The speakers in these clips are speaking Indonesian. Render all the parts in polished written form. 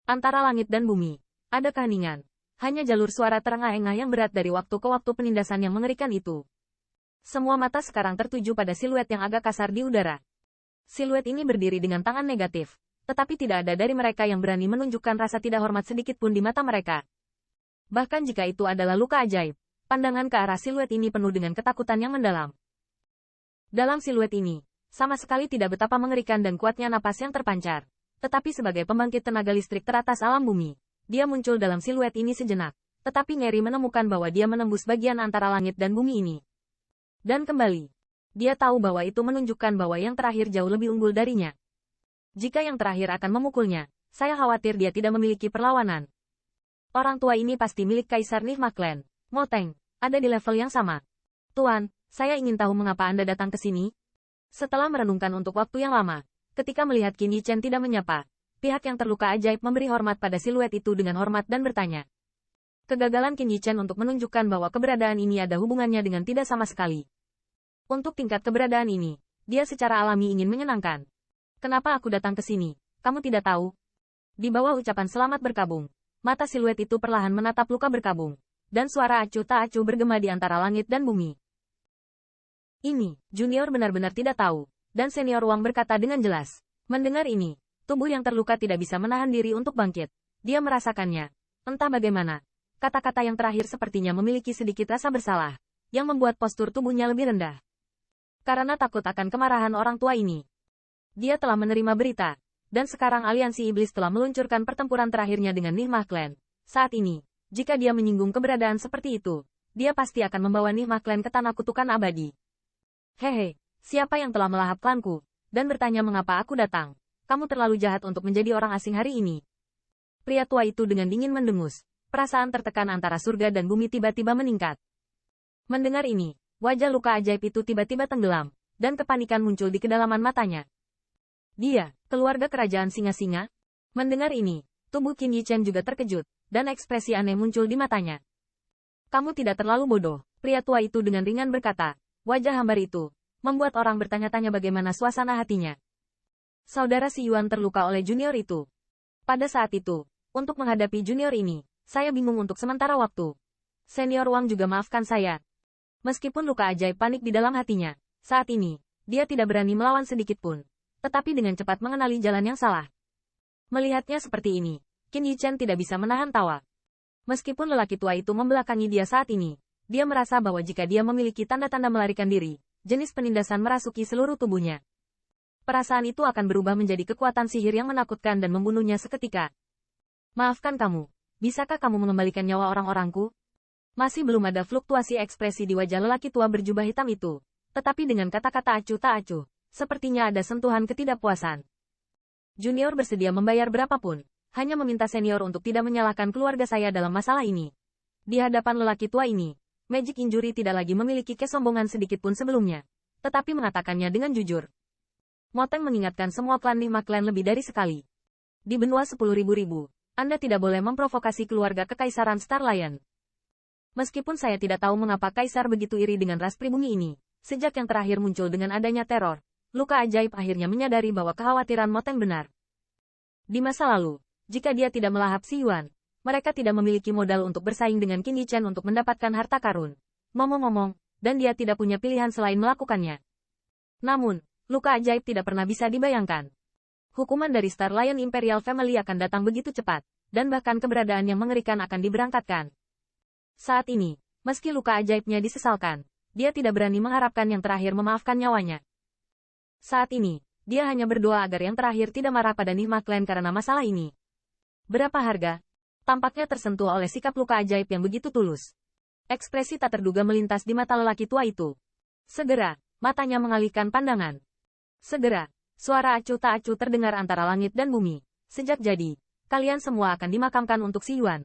Antara langit dan bumi, ada keheningan. Hanya jalur suara terengah-engah yang berat dari waktu ke waktu penindasan yang mengerikan itu. Semua mata sekarang tertuju pada siluet yang agak kasar di udara. Siluet ini berdiri dengan tangan negatif, tetapi tidak ada dari mereka yang berani menunjukkan rasa tidak hormat sedikit pun di mata mereka. Bahkan jika itu adalah luka ajaib, pandangan ke arah siluet ini penuh dengan ketakutan yang mendalam. Dalam siluet ini, sama sekali tidak betapa mengerikan dan kuatnya napas yang terpancar. Tetapi sebagai pembangkit tenaga listrik teratas alam bumi, dia muncul dalam siluet ini sejenak, tetapi ngeri menemukan bahwa dia menembus bagian antara langit dan bumi ini. Dan kembali, dia tahu bahwa itu menunjukkan bahwa yang terakhir jauh lebih unggul darinya. Jika yang terakhir akan memukulnya, saya khawatir dia tidak memiliki perlawanan. Orang tua ini pasti milik Kaisar Nihma Clan. Moteng, ada di level yang sama. Tuan, saya ingin tahu mengapa Anda datang ke sini? Setelah merenungkan untuk waktu yang lama, ketika melihat Qin Yichen tidak menyapa, pihak yang terluka ajaib memberi hormat pada siluet itu dengan hormat dan bertanya. Kegagalan Qin Yichen untuk menunjukkan bahwa keberadaan ini ada hubungannya dengan tidak sama sekali. Untuk tingkat keberadaan ini, dia secara alami ingin menyenangkan. Kenapa aku datang ke sini? Kamu tidak tahu? Di bawah ucapan selamat berkabung, mata siluet itu perlahan menatap luka berkabung, dan suara acuh tak acuh bergema di antara langit dan bumi. Ini, junior benar-benar tidak tahu. Dan senior Wang berkata dengan jelas. Mendengar ini, tubuh yang terluka tidak bisa menahan diri untuk bangkit. Dia merasakannya. Entah bagaimana. Kata-kata yang terakhir sepertinya memiliki sedikit rasa bersalah, yang membuat postur tubuhnya lebih rendah. Karena takut akan kemarahan orang tua ini. Dia telah menerima berita, dan sekarang aliansi iblis telah meluncurkan pertempuran terakhirnya dengan Nihma Clan. Saat ini, jika dia menyinggung keberadaan seperti itu, dia pasti akan membawa Nihma Clan ke tanah kutukan abadi. Hehe. Siapa yang telah melahap klanku, dan bertanya mengapa aku datang? Kamu terlalu jahat untuk menjadi orang asing hari ini. Pria tua itu dengan dingin mendengus. Perasaan tertekan antara surga dan bumi tiba-tiba meningkat. Mendengar ini, wajah luka ajaib itu tiba-tiba tenggelam, dan kepanikan muncul di kedalaman matanya. Dia, keluarga kerajaan singa-singa? Mendengar ini, tubuh Qin Yichen juga terkejut, dan ekspresi aneh muncul di matanya. Kamu tidak terlalu bodoh, pria tua itu dengan ringan berkata. Wajah hambar itu membuat orang bertanya-tanya bagaimana suasana hatinya. Saudara si Yuan terluka oleh junior itu. Pada saat itu, untuk menghadapi junior ini, saya bingung untuk sementara waktu. Senior Wang juga maafkan saya. Meskipun luka ajaib panik di dalam hatinya, saat ini, dia tidak berani melawan sedikit pun. Tetapi dengan cepat mengenali jalan yang salah. Melihatnya seperti ini, Qin Yichen tidak bisa menahan tawa. Meskipun lelaki tua itu membelakangi dia saat ini, dia merasa bahwa jika dia memiliki tanda-tanda melarikan diri, jenis penindasan merasuki seluruh tubuhnya. Perasaan itu akan berubah menjadi kekuatan sihir yang menakutkan dan membunuhnya seketika. Maafkan kamu, bisakah kamu mengembalikan nyawa orang-orangku? Masih belum ada fluktuasi ekspresi di wajah lelaki tua berjubah hitam itu. Tetapi dengan kata-kata acuh tak acuh, sepertinya ada sentuhan ketidakpuasan. Junior bersedia membayar berapapun, hanya meminta senior untuk tidak menyalahkan keluarga saya dalam masalah ini. Di hadapan lelaki tua ini, Magic Injury tidak lagi memiliki kesombongan sedikit pun sebelumnya, tetapi mengatakannya dengan jujur. Moteng mengingatkan semua klan Nihma Clan lebih dari sekali. Di benua 10.000, Anda tidak boleh memprovokasi keluarga kekaisaran Star Lion. Meskipun saya tidak tahu mengapa kaisar begitu iri dengan ras pribumi ini, sejak yang terakhir muncul dengan adanya teror, luka ajaib akhirnya menyadari bahwa kekhawatiran Moteng benar. Di masa lalu, jika dia tidak melahap si Yuan, mereka tidak memiliki modal untuk bersaing dengan Qin Yichen untuk mendapatkan harta karun. Ngomong-ngomong, dan dia tidak punya pilihan selain melakukannya. Namun, luka ajaib tidak pernah bisa dibayangkan. Hukuman dari Star Lion Imperial Family akan datang begitu cepat, dan bahkan keberadaan yang mengerikan akan diberangkatkan. Saat ini, meski luka ajaibnya disesalkan, dia tidak berani mengharapkan yang terakhir memaafkan nyawanya. Saat ini, dia hanya berdoa agar yang terakhir tidak marah pada Nihma Clan karena masalah ini. Berapa harga? Tampaknya tersentuh oleh sikap luka ajaib yang begitu tulus. Ekspresi tak terduga melintas di mata lelaki tua itu. Segera, matanya mengalihkan pandangan. Segera, suara acuh tak acuh terdengar antara langit dan bumi. Sejak jadi, kalian semua akan dimakamkan untuk si Yuan.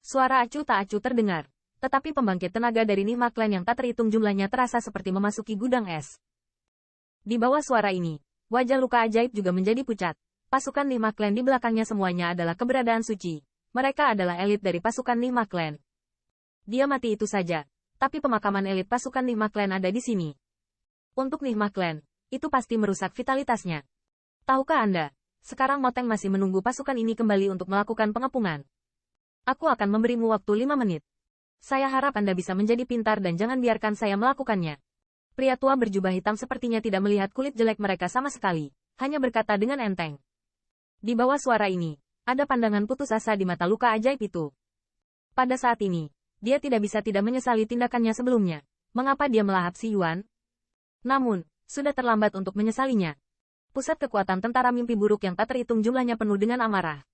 Suara acuh tak acuh terdengar, tetapi pembangkit tenaga dari Nihma Clan yang tak terhitung jumlahnya terasa seperti memasuki gudang es. Di bawah suara ini, wajah luka ajaib juga menjadi pucat. Pasukan Nihma Clan di belakangnya semuanya adalah keberadaan suci. Mereka adalah elit dari pasukan Nihma Clan. Dia mati itu saja, tapi pemakaman elit pasukan Nihma Clan ada di sini. Untuk Nihma Clan, itu pasti merusak vitalitasnya. Tahukah Anda, Sekarang Moteng masih menunggu pasukan ini kembali untuk melakukan pengepungan. Aku akan memberimu waktu 5 menit. Saya harap Anda bisa menjadi pintar dan jangan biarkan saya melakukannya. Pria tua berjubah hitam sepertinya tidak melihat kulit jelek mereka sama sekali, hanya berkata dengan enteng. Di bawah suara ini, ada pandangan putus asa di mata luka ajaib itu. Pada saat ini, dia tidak bisa tidak menyesali tindakannya sebelumnya. Mengapa dia melahap si Yuan? Namun, sudah terlambat untuk menyesalinya. Pusat kekuatan tentara mimpi buruk yang tak terhitung jumlahnya penuh dengan amarah.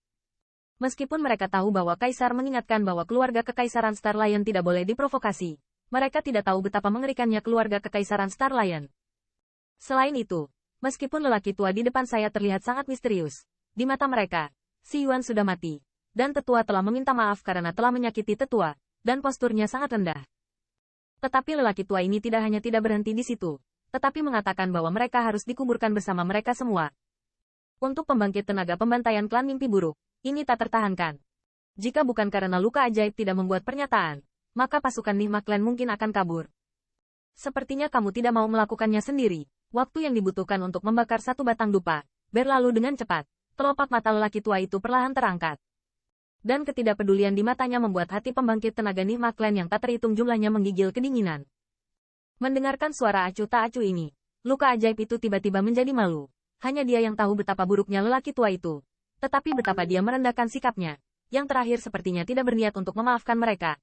Meskipun mereka tahu bahwa Kaisar mengingatkan bahwa keluarga Kekaisaran Star Lion tidak boleh diprovokasi, mereka tidak tahu betapa mengerikannya keluarga Kekaisaran Star Lion. Selain itu, meskipun lelaki tua di depan saya terlihat sangat misterius, di mata mereka, si Yuan sudah mati, dan tetua telah meminta maaf karena telah menyakiti tetua, dan posturnya sangat rendah. Tetapi lelaki tua ini tidak hanya tidak berhenti di situ, tetapi mengatakan bahwa mereka harus dikuburkan bersama mereka semua. Untuk pembangkit tenaga pembantaian klan mimpi buruk, ini tak tertahankan. Jika bukan karena luka ajaib tidak membuat pernyataan, maka pasukan Nihma Clan mungkin akan kabur. Sepertinya kamu tidak mau melakukannya sendiri. Waktu yang dibutuhkan untuk membakar satu batang dupa, berlalu dengan cepat. Kelopak mata lelaki tua itu perlahan terangkat. Dan ketidakpedulian di matanya membuat hati pembangkit tenaga Nihma Clan yang tak terhitung jumlahnya menggigil kedinginan. Mendengarkan suara acuh tak acuh ini, luka ajaib itu tiba-tiba menjadi malu. Hanya dia yang tahu betapa buruknya lelaki tua itu. Tetapi betapa dia merendahkan sikapnya. Yang terakhir sepertinya tidak berniat untuk memaafkan mereka,